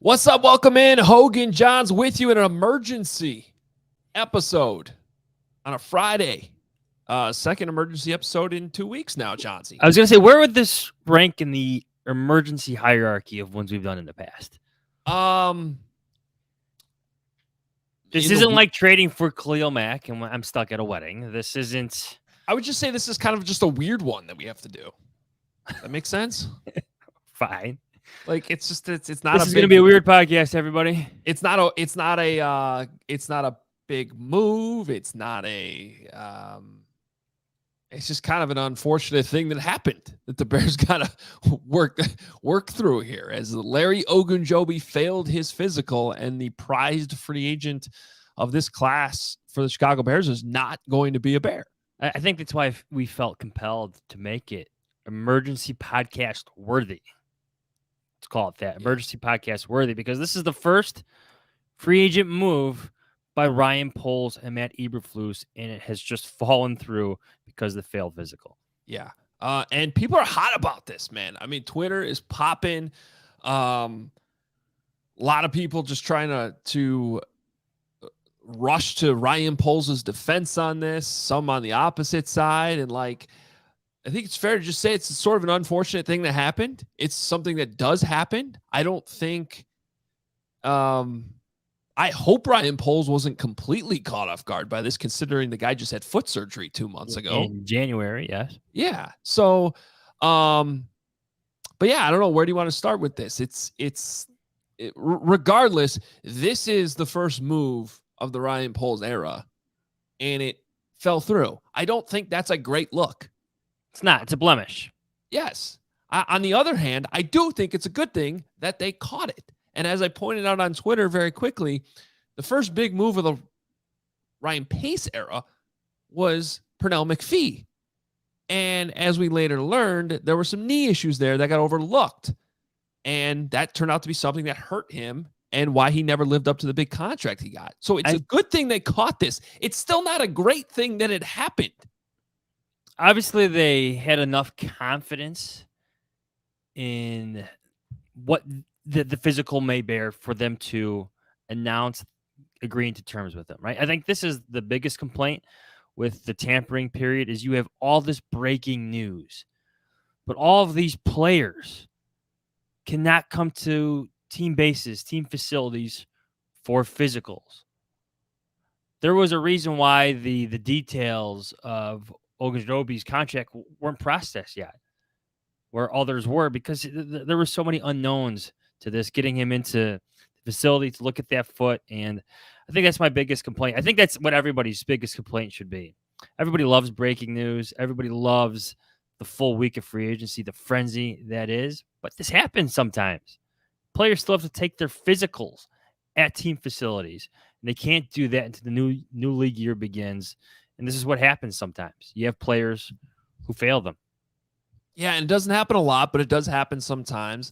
What's up? Welcome in. Hoge Jahns with you in an emergency episode on a Friday. Second emergency episode in 2 weeks now, Johnsy. I was going to say, where would this rank in the emergency hierarchy of ones we've done in the past? This isn't like trading for Khalil Mack and I'm stuck at a wedding. This isn't. I would just say this is kind of just a weird one that we have to do. That makes sense? Fine. Like it's not. This is going to be a weird podcast, everybody. It's not a big move. It's not a. It's just kind of an unfortunate thing that happened that the Bears got to work through here as Larry Ogunjobi failed his physical, and the prized free agent of this class for the Chicago Bears is not going to be a Bear. I think that's why we felt compelled to make it emergency podcast worthy. Let's call it that. Emergency podcast worthy, because this is the first free agent move by Ryan Poles and Matt Eberflus, and it has just fallen through because of the failed physical. Yeah. And people are hot about this, man. I mean, Twitter is popping. A lot of people just trying to rush to Ryan Poles' defense on this, some on the opposite side. And like, I think it's fair to just say it's sort of an unfortunate thing that happened. It's something that does happen. I don't think, I hope Ryan Poles wasn't completely caught off guard by this, considering the guy just had foot surgery 2 months ago. In January, yes. Yeah. So, but yeah, I don't know. Where do you want to start with this? Regardless, this is the first move of the Ryan Poles era, and it fell through. I don't think that's a great look. It's not. It's a blemish. Yes. On the other hand, I do think it's a good thing that they caught it. And as I pointed out on Twitter very quickly, the first big move of the Ryan Pace era was Pernell McPhee. And as we later learned, there were some knee issues there that got overlooked. And that turned out to be something that hurt him and why he never lived up to the big contract he got. So it's a good thing they caught this. It's still not a great thing that it happened. Obviously, they had enough confidence in what the physical may bear for them to announce agreeing to terms with them, right? I think this is the biggest complaint with the tampering period is you have all this breaking news, but all of these players cannot come to team bases, team facilities for physicals. There was a reason why the details of Ogunjobi's contract weren't processed yet, where others were, because there were so many unknowns to this, getting him into the facility to look at that foot. And I think that's my biggest complaint. I think that's what everybody's biggest complaint should be. Everybody loves breaking news. Everybody loves the full week of free agency, the frenzy that is. But this happens sometimes. Players still have to take their physicals at team facilities, and they can't do that until the new league year begins. And this is what happens sometimes. You have players who fail them. Yeah, and it doesn't happen a lot, but it does happen sometimes.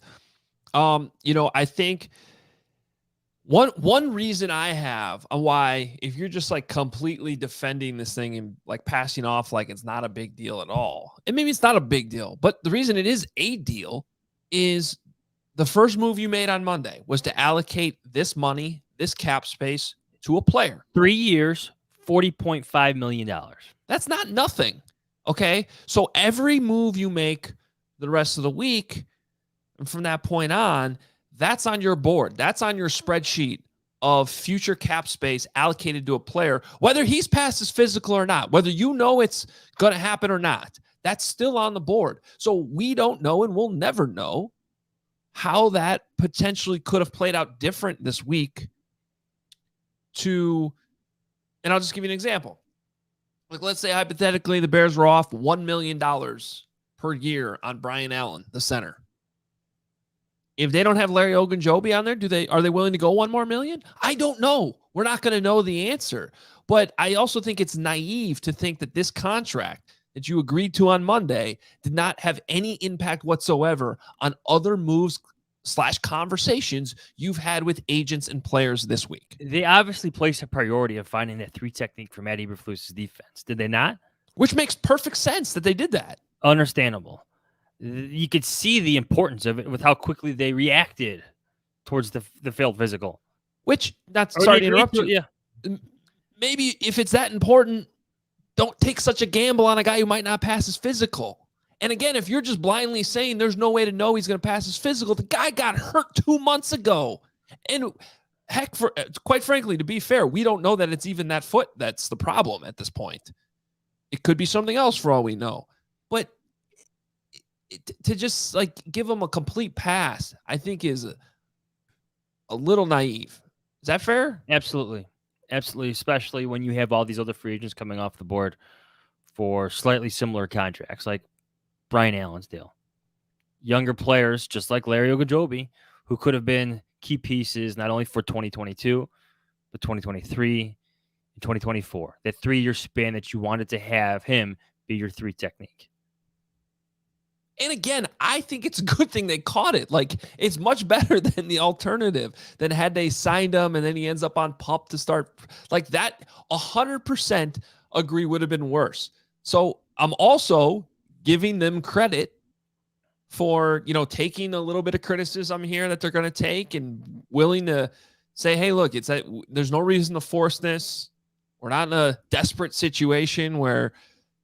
I think one reason I have on why, if you're just like completely defending this thing and like passing off like it's not a big deal at all, and maybe it's not a big deal, but the reason it is a deal is the first move you made on Monday was to allocate this money, this cap space, to a player. 3 years, $40.5 million. That's not nothing. Okay. So every move you make the rest of the week, and from that point on, that's on your board. That's on your spreadsheet of future cap space allocated to a player, whether he's past his physical or not, whether you know it's going to happen or not. That's still on the board. So we don't know, and we'll never know how that potentially could have played out different this week. And I'll just give you an example. Like, let's say hypothetically the Bears were off $1 million per year on Brian Allen, the center. If they don't have Larry Ogunjobi on there, are they willing to go $1 more million? I don't know. We're not going to know the answer. But I also think it's naive to think that this contract that you agreed to on Monday did not have any impact whatsoever on other moves / conversations you've had with agents and players this week. They obviously placed a priority of finding that 3 technique for Matt Eberflus' defense. Did they not? Which makes perfect sense that they did that. Understandable. You could see the importance of it with how quickly they reacted towards the failed physical. Which, that's Or sorry they to agreed interrupt to you. it, yeah. Maybe if it's that important, don't take such a gamble on a guy who might not pass his physical. And again, if you're just blindly saying there's no way to know he's going to pass his physical, the guy got hurt 2 months ago. And heck, quite frankly, to be fair, we don't know that it's even that foot that's the problem at this point. It could be something else for all we know. But to just like give him a complete pass, I think is a little naive. Is that fair? Absolutely. Absolutely, especially when you have all these other free agents coming off the board for slightly similar contracts, like Brian Allen's deal. Younger players, just like Larry Ogunjobi, who could have been key pieces not only for 2022, but 2023 and 2024. That 3-year span that you wanted to have him be your 3 technique. And again, I think it's a good thing they caught it. Like, it's much better than the alternative than had they signed him and then he ends up on PUP to start. Like that, 100% agree would have been worse. So I'm also giving them credit for, taking a little bit of criticism here that they're going to take and willing to say, hey, look, there's no reason to force this. We're not in a desperate situation where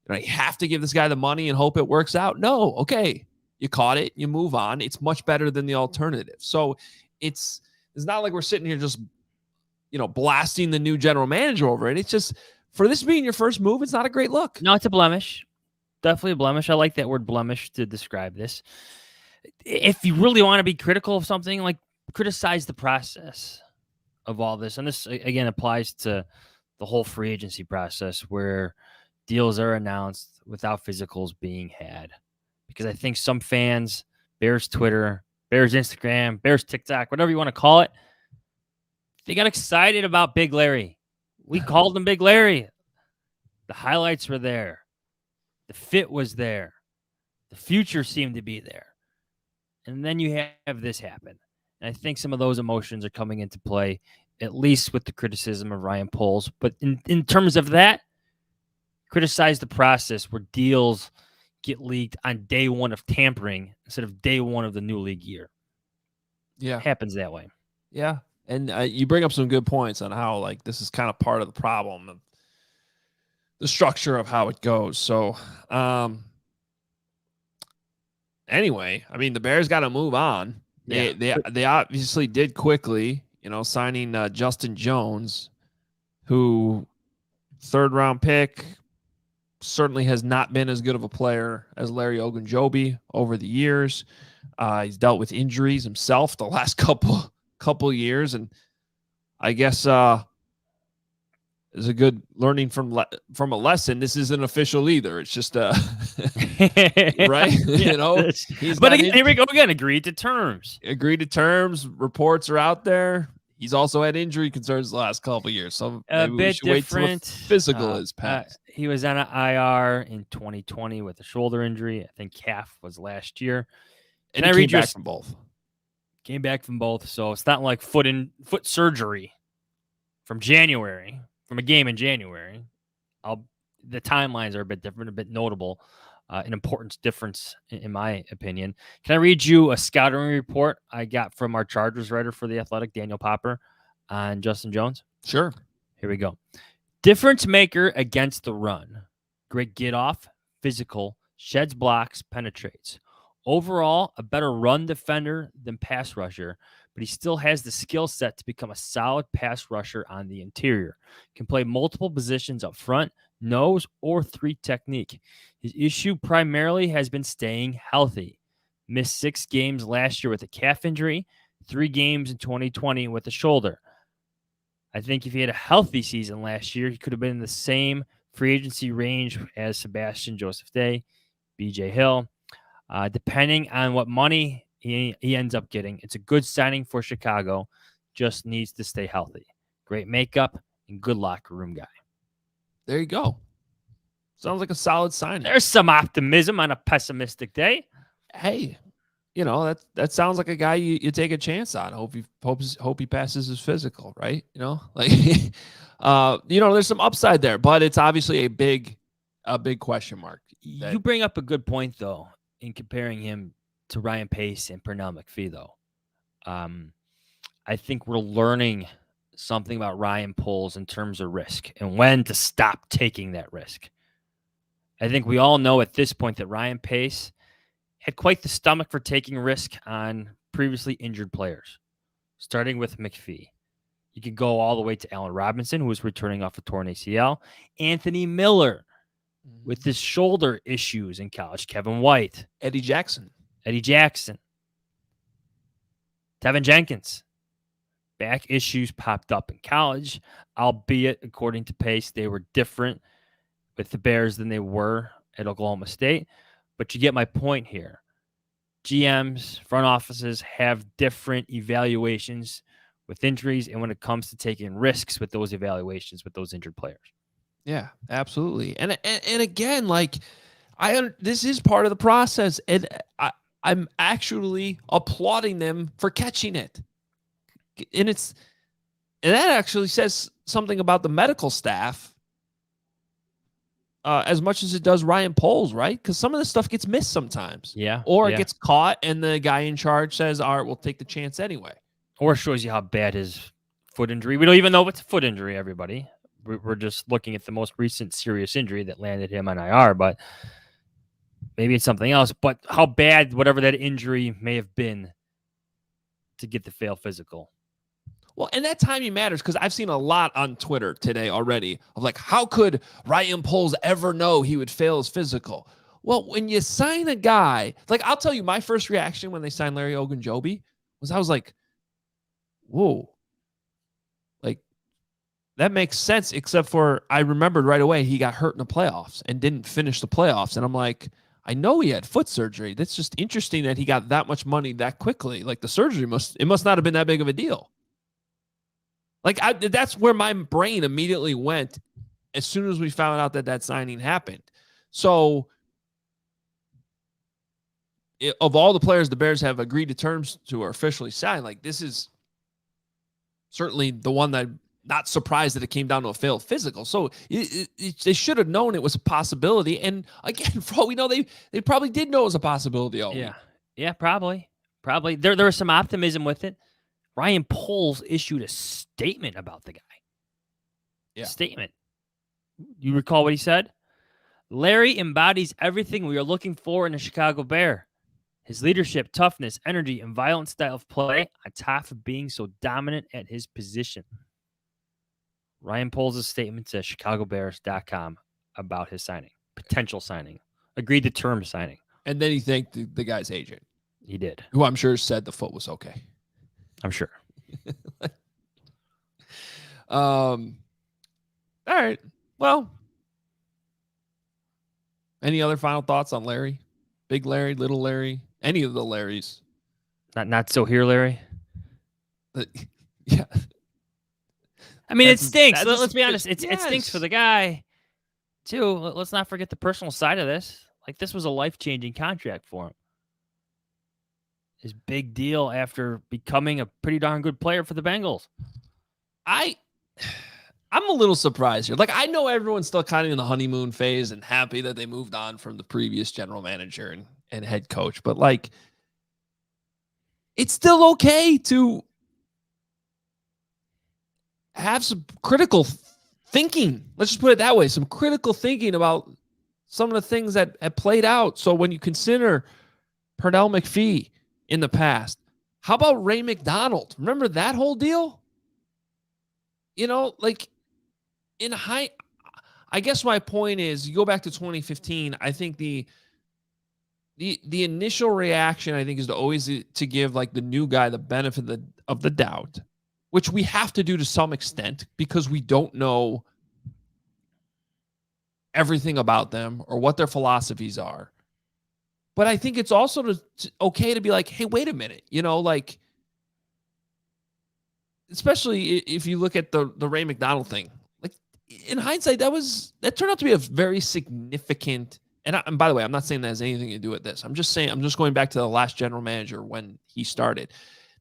you have to give this guy the money and hope it works out. No, okay. You caught it. You move on. It's much better than the alternative. So it's not like we're sitting here just, blasting the new general manager over it. It's just, for this being your first move, it's not a great look. No, it's a blemish. Definitely a blemish. I like that word blemish to describe this. If you really want to be critical of something, like criticize the process of all this. And this, again, applies to the whole free agency process where deals are announced without physicals being had. Because I think some fans, Bears Twitter, Bears Instagram, Bears TikTok, whatever you want to call it, they got excited about Big Larry. We called him Big Larry. The highlights were there. The fit was there. The future seemed to be there. And then you have this happen. And I think some of those emotions are coming into play, at least with the criticism of Ryan Poles. But in terms of that, criticize the process where deals get leaked on day one of tampering instead of day one of the new league year. Yeah. It happens that way. Yeah. And you bring up some good points on how this is kind of part of the problem of the structure of how it goes. So anyway, I mean, the Bears got to move on. They obviously did quickly, signing Justin Jones, who 3rd round pick, certainly has not been as good of a player as Larry Ogunjobi over the years. He's dealt with injuries himself the last couple years, and I guess is a good learning from a lesson. This isn't official either. It's just right. But again, here we go again. Agreed to terms. Reports are out there. He's also had injury concerns the last couple of years. So a bit different. Wait till the physical is passed. He was on an IR in 2020 with a shoulder injury. I think calf was last year. And I read back from both. Came back from both. So it's not like foot surgery from January, from a game in January. The timelines are a bit different, a bit notable. An important difference, in my opinion. Can I read you a scouting report I got from our Chargers writer for The Athletic, Daniel Popper, on Justin Jones? Sure. Here we go. Difference maker against the run. Great get off, physical, sheds blocks, penetrates. Overall, a better run defender than pass rusher, but he still has the skill set to become a solid pass rusher on the interior. Can play multiple positions up front, nose, or 3 technique. His issue primarily has been staying healthy. Missed 6 games last year with a calf injury, 3 games in 2020 with a shoulder. I think if he had a healthy season last year, he could have been in the same free agency range as Sebastian Joseph Day, BJ Hill. Depending on what money he ends up getting, it's a good signing for Chicago. Just needs to stay healthy. Great makeup and good locker room guy. There you go. Sounds like a solid signing. There's some optimism on a pessimistic day. Hey, that sounds like a guy you take a chance on. Hope he passes his physical, right? There's some upside there, but it's obviously a big question mark. You bring up a good point though, in comparing him to Ryan Pace and Pernell McPhee though. I think we're learning something about Ryan Poles in terms of risk and when to stop taking that risk. I think we all know at this point that Ryan Pace had quite the stomach for taking risk on previously injured players, starting with McPhee. You could go all the way to Allen Robinson, who was returning off a torn ACL, Anthony Miller with his shoulder issues in college, Kevin White, Eddie Jackson, Tevin Jenkins. Back issues popped up in college, albeit according to Pace, they were different with the Bears than they were at Oklahoma State. But you get my point here. GMs, front offices have different evaluations with injuries and when it comes to taking risks with those evaluations with those injured players. Yeah, absolutely. And again, like this is part of the process, and I'm actually applauding them for catching it. And that actually says something about the medical staff as much as it does Ryan Poles, right? Because some of this stuff gets missed sometimes. Yeah. Or it gets caught and the guy in charge says, all right, we'll take the chance anyway. Or it shows you how bad his foot injury. We don't even know it's a foot injury, everybody. We're just looking at the most recent serious injury that landed him on IR, but maybe it's something else. But how bad, whatever that injury may have been, to get the fail physical. Well, and that timing matters because I've seen a lot on Twitter today already of like, how could Ryan Poles ever know he would fail his physical? Well, when you sign a guy, like I'll tell you, my first reaction when they signed Larry Ogunjobi was I was like, whoa, like that makes sense, except for I remembered right away he got hurt in the playoffs and didn't finish the playoffs. And I'm like, I know he had foot surgery. That's just interesting that he got that much money that quickly. Like the surgery must not have been that big of a deal. Like that's where my brain immediately went as soon as we found out that signing happened. So of all the players the Bears have agreed to terms to or officially signed, like this is certainly the one that I'm not surprised that it came down to a failed physical. So they should have known it was a possibility. And again, for all we know, they probably did know it was a possibility. Yeah, probably. There was some optimism with it. Ryan Poles issued a statement about the guy. Yeah. Statement. You recall what he said? Larry embodies everything we are looking for in a Chicago Bear. His leadership, toughness, energy, and violent style of play on top of being so dominant at his position. Ryan Poles' statement says ChicagoBears.com about his signing, potential signing, agreed to term signing. And then he thanked the guy's agent. He did. Who I'm sure said the foot was okay. I'm sure. All right. Well, any other final thoughts on Larry? Big Larry, little Larry, any of the Larrys? Not so here, Larry. Yeah. I mean, it stinks. Let's be honest. It stinks for the guy, too. Let's not forget the personal side of this. Like, this was a life-changing contract for him. His big deal after becoming a pretty darn good player for the Bengals. I'm a little surprised here. Like, I know everyone's still kind of in the honeymoon phase and happy that they moved on from the previous general manager and head coach. But, like, it's still okay to have some critical thinking. Let's just put it that way. Some critical thinking about some of the things that have played out. So when you consider Pernell McPhee in the past, how about Ray McDonald? Remember that whole deal? You know, like I guess my point is, you go back to 2015, I think the initial reaction, I think, is to always to give like the new guy the benefit of the doubt, which we have to do to some extent because we don't know everything about them or what their philosophies are. But I think it's also okay to be like, hey, wait a minute, you know, like, especially if you look at the Ray McDonald thing, like in hindsight, that turned out to be a very significant. And by the way, I'm not saying that has anything to do with this. I'm just going back to the last general manager when he started.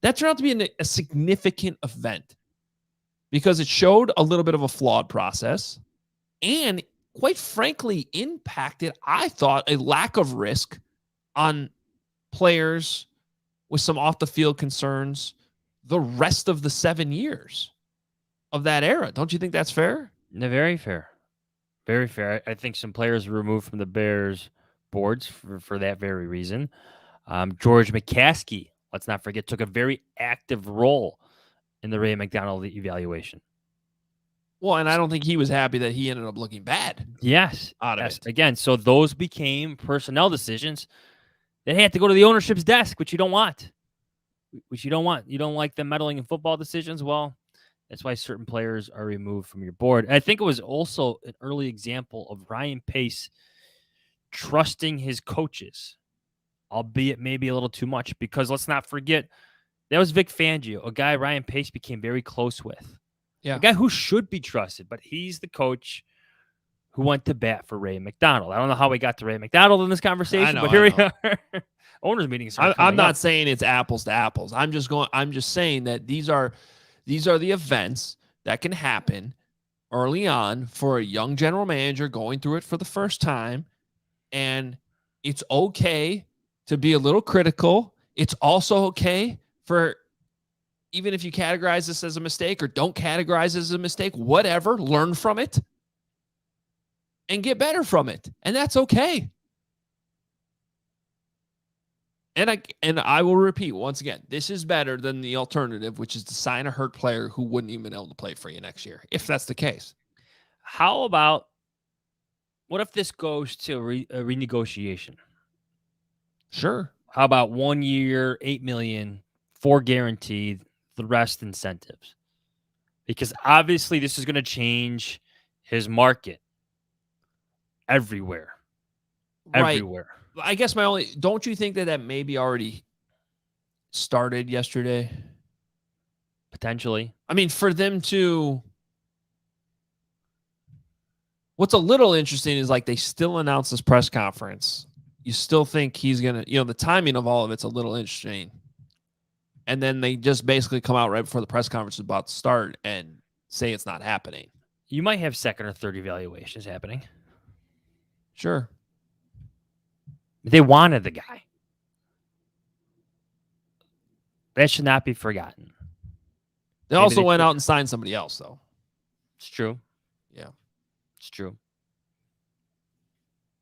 That turned out to be a significant event because it showed a little bit of a flawed process and, quite frankly, impacted, I thought, a lack of risk on players with some off the field concerns the rest of the 7 years of that era. Don't you think that's fair? No, very fair. Very fair. I think some players were removed from the Bears boards for that very reason. George McCaskey, let's not forget, took a very active role in the Ray McDonald evaluation. Well, and I don't think he was happy that he ended up looking bad. Yes. Out of Yes. it. Again, so those became personnel decisions that had to go to the ownership's desk, which you don't want. Which you don't want. You don't like them meddling in football decisions? Well, that's why certain players are removed from your board. And I think it was also an early example of Ryan Pace trusting his coaches, albeit maybe a little too much, because let's not forget, that was Vic Fangio, a guy Ryan Pace became very close with. Yeah. A guy who should be trusted, but he's the coach who went to bat for Ray McDonald. I don't know how we got to Ray McDonald in this conversation, but here we are. Owners meetings. I'm not saying it's apples to apples. I'm just saying that these are the events that can happen early on for a young general manager going through it for the first time. And it's okay to be a little critical. It's also okay for, even if you categorize this as a mistake or don't categorize it as a mistake, whatever, learn from it and get better from it. And that's okay. And I will repeat once again, this is better than the alternative, which is to sign a hurt player who wouldn't even be able to play for you next year, if that's the case. How about, what if this goes to a renegotiation? Sure. How about 1 year, $8 million, 4 guaranteed, the rest incentives? Because obviously this is going to change his market everywhere. Right. Everywhere. I guess don't you think that maybe already started yesterday? Potentially. I mean, for them to, what's a little interesting is like they still announced this press conference. You still think he's going to, the timing of all of it's a little interesting. And then they just basically come out right before the press conference is about to start and say it's not happening. You might have second or third evaluations happening. Sure. They wanted the guy. That should not be forgotten. They also went out and signed somebody else, though. It's true. Yeah. It's true.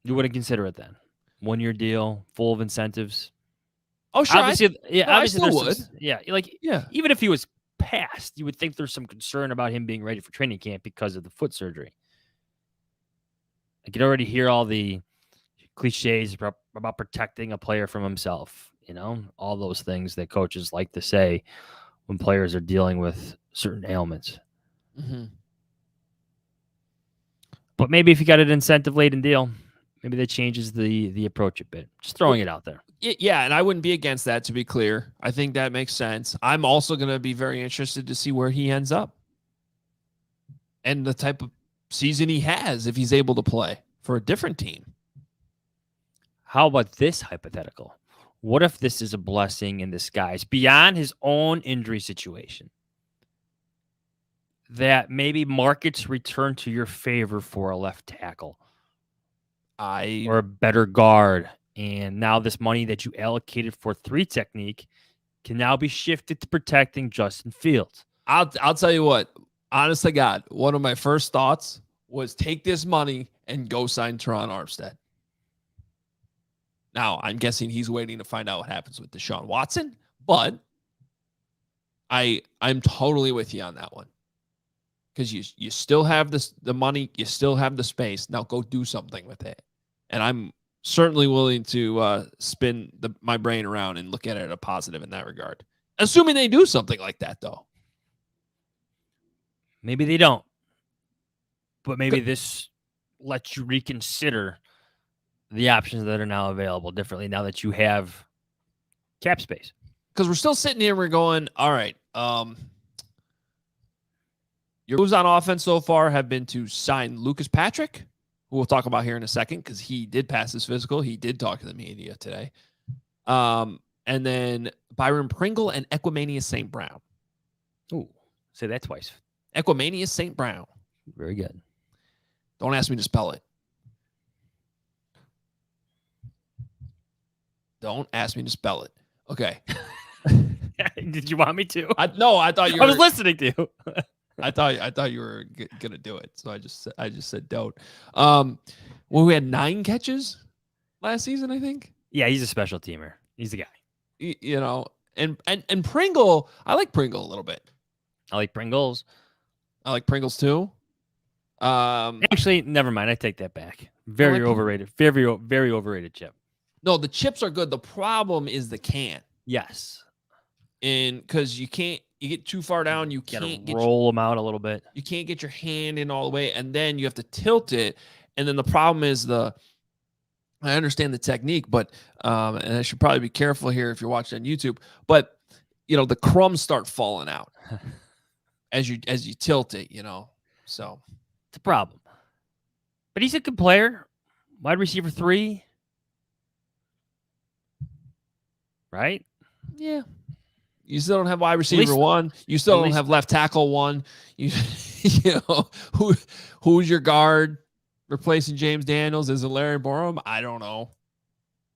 You wouldn't consider it then. 1 year deal, full of incentives. Oh, sure. Obviously, I still would. Even if he was passed, you would think there's some concern about him being ready for training camp because of the foot surgery. I could already hear all the cliches about protecting a player from himself, all those things that coaches like to say when players are dealing with certain ailments. Mm-hmm. But maybe if you got an incentive-laden deal, maybe that changes the approach a bit. Just throwing it out there. Yeah, and I wouldn't be against that, to be clear. I think that makes sense. I'm also going to be very interested to see where he ends up and the type of season he has if he's able to play for a different team. How about this hypothetical? What if this is a blessing in disguise beyond his own injury situation? That maybe markets return to your favor for a left tackle or a better guard. And now this money that you allocated for 3 technique can now be shifted to protecting Justin Fields. I'll tell you what, honest to God, one of my first thoughts was take this money and go sign Teron Armstead. Now, I'm guessing he's waiting to find out what happens with Deshaun Watson, but I'm totally with you on that one. Because you still have the money, you still have the space. Now go do something with it. And I'm certainly willing to spin my brain around and look at it as a positive in that regard. Assuming they do something like that, though. Maybe they don't. But maybe this lets you reconsider the options that are now available differently now that you have cap space. Because we're still sitting here and we're going, all right, your moves on offense so far have been to sign Lucas Patrick, who we'll talk about here in a second because he did pass his physical. He did talk to the media today. And then Byron Pringle and Equimanius St. Brown. Ooh, say that twice. Equimanius St. Brown. Very good. Don't ask me to spell it. Don't ask me to spell it. Okay. Did you want me to? No, I thought you I were. was listening to you. I thought you were gonna do it, so I just said don't. Well, we had 9 catches last season, I think. Yeah, he's a special teamer. He's the guy. You know, and Pringle, I like Pringle a little bit. I like Pringles. I like Pringles too. Actually, never mind. I take that back. Very like overrated. Very overrated chip. No, the chips are good. The problem is the can. Yes. And because you get too far down, you Gotta can't roll them out a little bit. You can't get your hand in all the way, and then you have to tilt it. And then the problem is I understand the technique, but and I should probably be careful here if you're watching on YouTube, but the crumbs start falling out as you tilt it, So It's a problem. But he's a good player. Wide receiver 3. Right? Yeah. You still don't have wide receiver 1. You still don't have left tackle 1. Who's your guard replacing James Daniels? Is it Larry Borum? I don't know.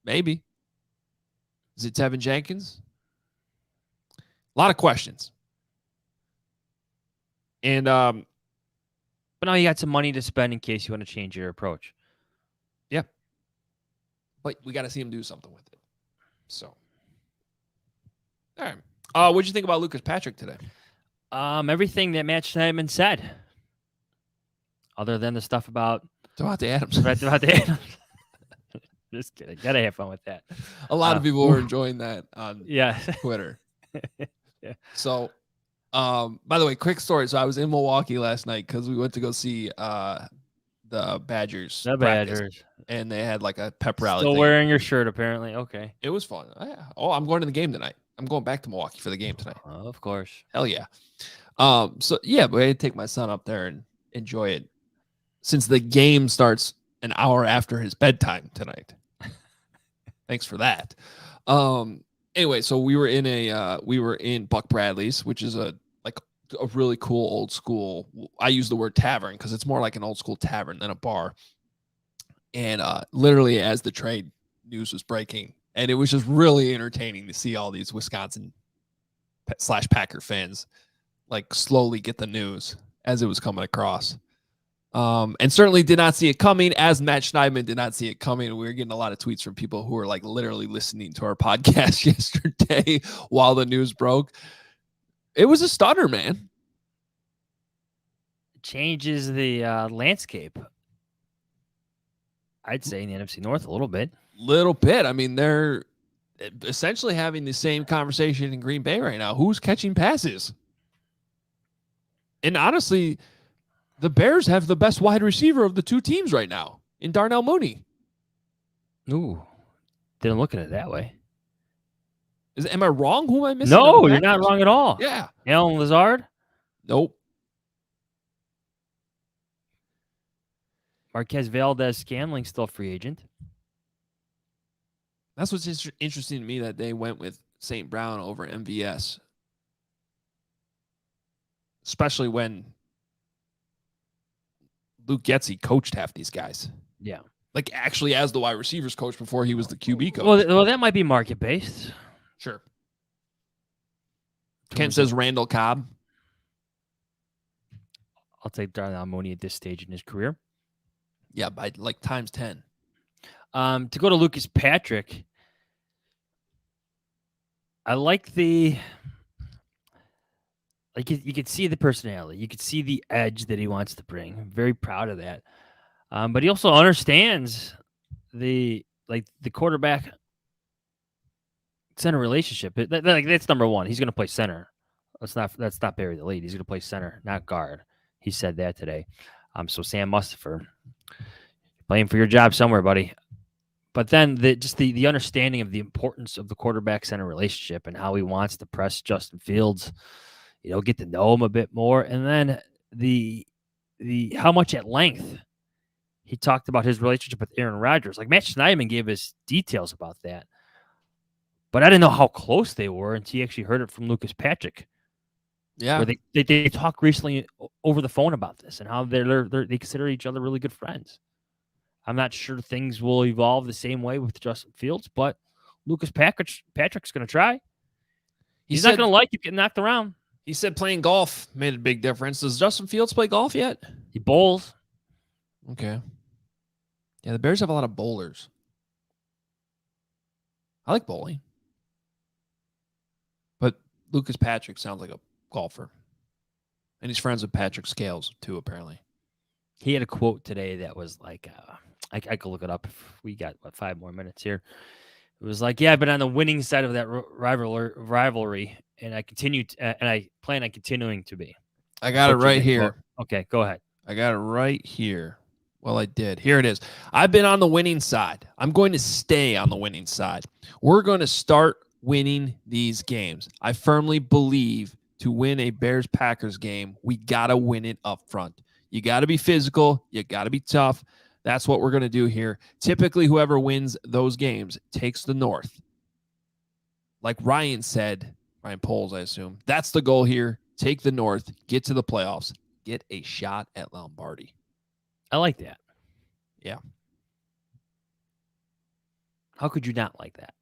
Maybe. Is it Tevin Jenkins? A lot of questions. And but now you got some money to spend in case you want to change your approach. Yeah. But we got to see him do something with it. So. All right. What'd you think about Lucas Patrick today? Everything that Matt Schneidman said. Other than the stuff about Devontae Adams. Devontae Adams. Just kidding. Gotta have fun with that. A lot of people were enjoying that on Twitter. Yeah. So, by the way, quick story. So I was in Milwaukee last night because we went to go see the Badgers. The Badgers. And they had like a pep rally. Still wearing your shirt, apparently. Okay. It was fun. Oh, I'm going to the game tonight. I'm going back to Milwaukee for the game tonight. Oh, of course. Hell yeah. So yeah, but I take my son up there and enjoy it since the game starts an hour after his bedtime tonight. Thanks for that. Anyway, so we were in Buck Bradley's, which is a really cool old school. I use the word tavern because it's more like an old school tavern than a bar. And literally as the trade news was breaking, and it was just really entertaining to see all these Wisconsin / Packer fans like slowly get the news as it was coming across. And certainly did not see it coming, as Matt Schneidman did not see it coming. We were getting a lot of tweets from people who were like literally listening to our podcast yesterday while the news broke. It was a stunner, man. It changes the landscape. I'd say in the NFC North a little bit. I mean, they're essentially having the same conversation in Green Bay right now. Who's catching passes? And honestly, the Bears have the best wide receiver of the two teams right now in Darnell Mooney. Ooh, didn't look at it that way. Am I wrong? Who am I missing? No, you're not wrong at all. Yeah. Alan Lazard? Nope. Marquez Valdez-Scantling still free agent. That's what's interesting to me, that they went with St. Brown over MVS. Especially when Luke Getsy coached half these guys. Yeah. Like actually as the wide receivers coach before he was the QB coach. Well, that might be market-based. Sure. Kent says Randall Cobb. I'll take Darnell Mooney at this stage in his career. Yeah, by like times 10. To go to Lucas Patrick, I like you could see the personality. You could see the edge that he wants to bring. I'm very proud of that. But he also understands the quarterback center relationship. That's number one. He's going to play center. Let's not bury the lead. He's going to play center, not guard. He said that today. So Sam Mustipher, playing for your job somewhere, buddy. But then the understanding of the importance of the quarterback center relationship and how he wants to press Justin Fields, get to know him a bit more. And then the how much at length he talked about his relationship with Aaron Rodgers. Like Matt Schneidman gave us details about that. But I didn't know how close they were until he actually heard it from Lucas Patrick. Yeah. Where they talked recently over the phone about this and how they consider each other really good friends. I'm not sure things will evolve the same way with Justin Fields, but Lucas Patrick's going to try. He's not going to like you getting knocked around. He said playing golf made a big difference. Does Justin Fields play golf yet? He bowls. Okay. Yeah, the Bears have a lot of bowlers. I like bowling. But Lucas Patrick sounds like a golfer. And he's friends with Patrick Scales, too, apparently. He had a quote today that was like, I could look it up if we got, 5 more minutes here. It was like, yeah, I've been on the winning side of that rivalry, and I plan on continuing to be. I got it right here. Okay, go ahead. I got it right here. Well, I did. Here it is. I've been on the winning side. I'm going to stay on the winning side. We're going to start winning these games. I firmly believe to win a Bears-Packers game, we got to win it up front. You got to be physical. You got to be tough. That's what we're going to do here. Typically, whoever wins those games takes the North. Like Ryan said, Ryan Poles, I assume, that's the goal here. Take the North, get to the playoffs, get a shot at Lombardi. I like that. Yeah. How could you not like that?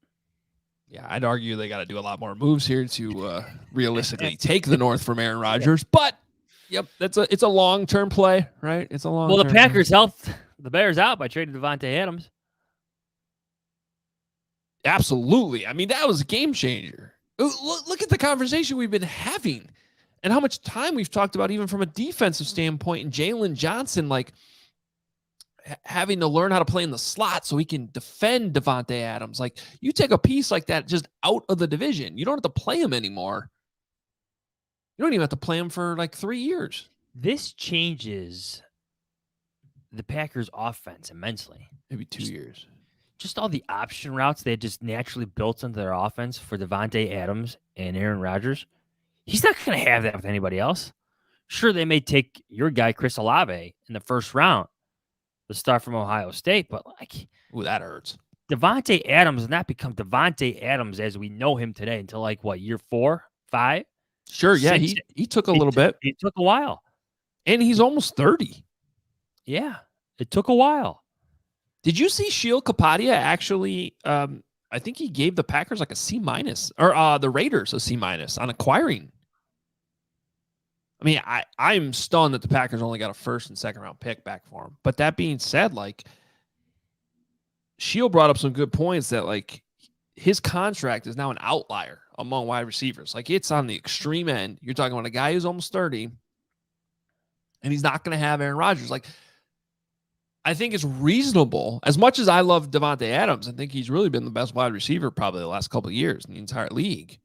Yeah, I'd argue they got to do a lot more moves here to realistically take the North from Aaron Rodgers. But, yep, it's a long-term play, right? It's a long. Well, the Packers helped the Bears out by trading Devontae Adams. Absolutely. I mean, that was a game changer. Look at the conversation we've been having and how much time we've talked about, even from a defensive standpoint, and Jalen Johnson, like, having to learn how to play in the slot so he can defend Devontae Adams. Like, you take a piece like that just out of the division. You don't have to play him anymore. You don't even have to play him for like 3 years. This changes the Packers' offense immensely. Maybe 2 years. Just all the option routes they just naturally built into their offense for Devontae Adams and Aaron Rodgers. He's not going to have that with anybody else. Sure, they may take your guy, Chris Olave, in the first round, the star from Ohio State, but like, ooh, that hurts. Devontae Adams has not become Devontae Adams as we know him today until like what, year 4, 5? Sure, yeah, he took a little bit. It took a while. And he's almost 30. Yeah, it took a while. Did you see Sheil Kapadia actually? I think he gave the Packers like a C-, or the Raiders a C- on acquiring. I mean, I'm stunned that the Packers only got a first and second round pick back for him. But that being said, like, Sheil brought up some good points that, like, his contract is now an outlier among wide receivers. Like, it's on the extreme end. You're talking about a guy who's almost 30, and he's not going to have Aaron Rodgers. Like, I think it's reasonable. As much as I love Devontae Adams, I think he's really been the best wide receiver probably the last couple of years in the entire league.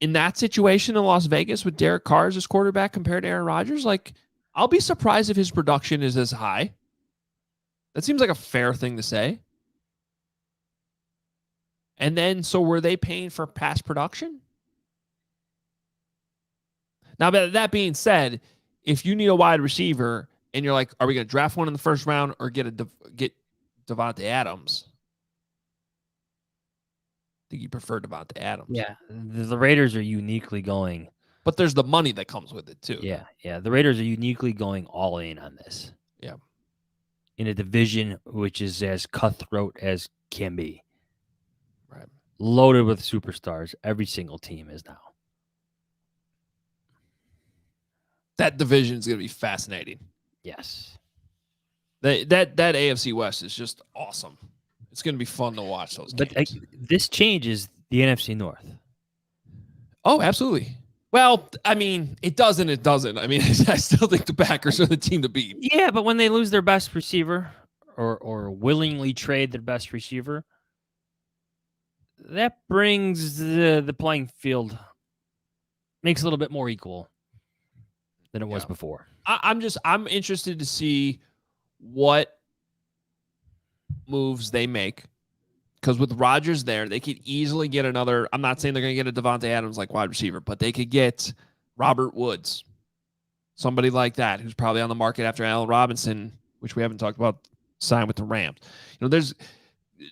In that situation in Las Vegas with Derek Carr as his quarterback compared to Aaron Rodgers, like, I'll be surprised if his production is as high. That seems like a fair thing to say. And then, so were they paying for past production? Now, that being said, if you need a wide receiver and you're like, are we going to draft one in the first round or get Devontae Adams? I think you prefer Devontae Adams. Yeah, the Raiders are uniquely going. But there's the money that comes with it, too. Yeah. The Raiders are uniquely going all in on this. Yeah. In a division which is as cutthroat as can be. Right. Loaded with superstars. Every single team is now. That division is going to be fascinating. Yes. That AFC West is just awesome. It's going to be fun to watch those games. But this changes the NFC North. Oh, absolutely. Well, I mean, it doesn't. I mean, I still think the Packers are the team to beat. Yeah, but when they lose their best receiver or willingly trade their best receiver, that brings the playing field, makes it a little bit more equal than it was before. I'm interested to see what moves they make, because with Rodgers there, they could easily get another. I'm not saying they're going to get a Devontae Adams like wide receiver, but they could get Robert Woods, somebody like that, who's probably on the market after Allen Robinson, which we haven't talked about, signed with the Rams. You know,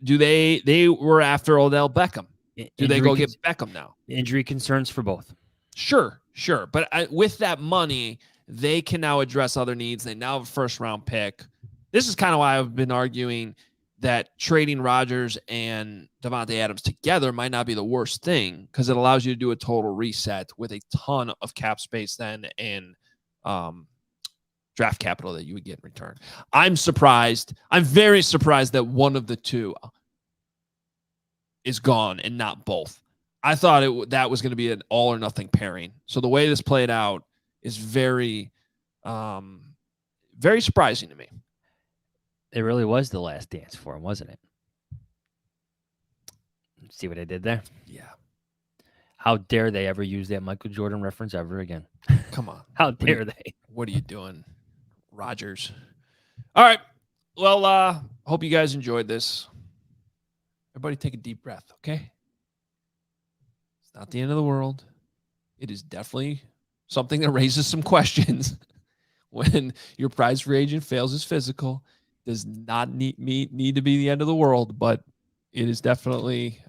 they were after Odell Beckham. Do they go get Beckham now? Injury concerns for both. Sure. But with that money, they can now address other needs. They now have a first-round pick. This is kind of why I've been arguing that trading Rodgers and Devontae Adams together might not be the worst thing because it allows you to do a total reset with a ton of cap space then and draft capital that you would get in return. I'm surprised. I'm very surprised that one of the two is gone and not both. I thought that was going to be an all or nothing pairing. So the way this played out is very, very surprising to me. It really was the last dance for him, wasn't it? See what I did there? Yeah. How dare they ever use that Michael Jordan reference ever again? Come on. How dare they? What are you doing, Rodgers? All right. Well, hope you guys enjoyed this. Everybody take a deep breath, okay? It's not the end of the world. It is definitely something that raises some questions when your prize free agent fails his physical. Does not need to be the end of the world, but it is definitely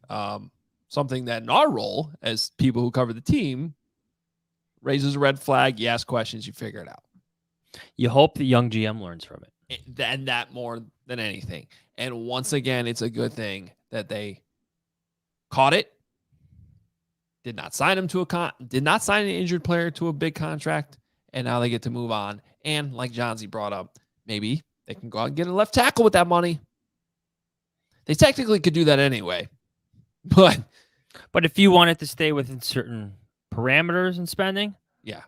something that in our role as people who cover the team raises a red flag. You ask questions, you figure it out. You hope the young GM learns from it. And that more than anything. And once again, it's a good thing that they caught it. Did not sign him to did not sign an injured player to a big contract, and now they get to move on. And like Johnsy brought up, maybe they can go out and get a left tackle with that money. They technically could do that anyway. But if you wanted to stay within certain parameters and spending, yeah.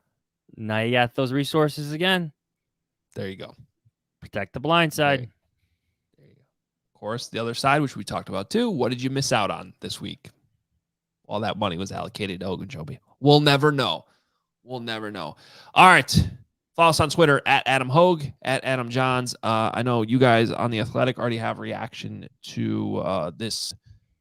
Now you got those resources again. There you go. Protect the blind side. There you go. Of course, the other side, which we talked about too, what did you miss out on this week? All that money was allocated to Ogunjobi. We'll never know. We'll never know. All right. Follow us on Twitter at Adam Hoge, at Adam Jahns. I know you guys on The Athletic already have a reaction to this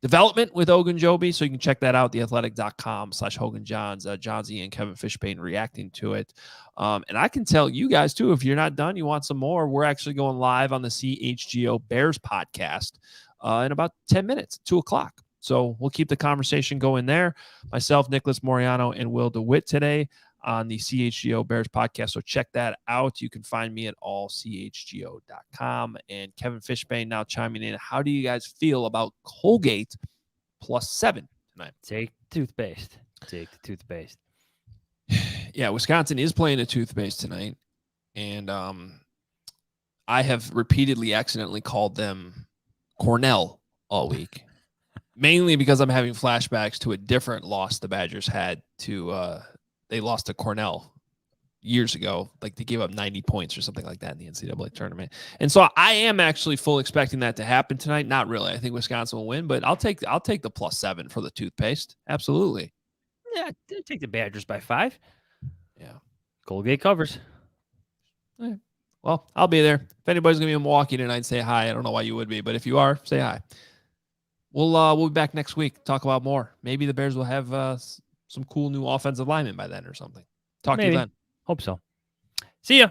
development with Ogunjobi, so you can check that out, theathletic.com/Hoge Jahns. Johnsy and Kevin Fishbane reacting to it. And I can tell you guys, too, if you're not done, you want some more, we're actually going live on the CHGO Bears podcast in about 10 minutes, 2 o'clock. So we'll keep the conversation going there. Myself, Nicholas Moriano, and Will DeWitt today on the CHGO Bears podcast. So check that out. You can find me at allchgo.com. And Kevin Fishbane now chiming in. How do you guys feel about Colgate +7 tonight? Take toothpaste. Take the toothpaste. Yeah, Wisconsin is playing a toothpaste tonight. And I have repeatedly accidentally called them Cornell all week. Mainly because I'm having flashbacks to a different loss the Badgers had to they lost to Cornell years ago. Like they gave up 90 points or something like that in the NCAA tournament. And so I am actually full expecting that to happen tonight. Not really. I think Wisconsin will win, but I'll take the +7 for the toothpaste. Absolutely. Yeah, take the Badgers by 5. Yeah. Colgate covers. Right. Well, I'll be there. If anybody's going to be in Milwaukee tonight, say hi. I don't know why you would be, but if you are, say hi. We'll be back next week. Talk about more. Maybe the Bears will have some cool new offensive linemen by then or something. Talk to you then. Hope so. See ya.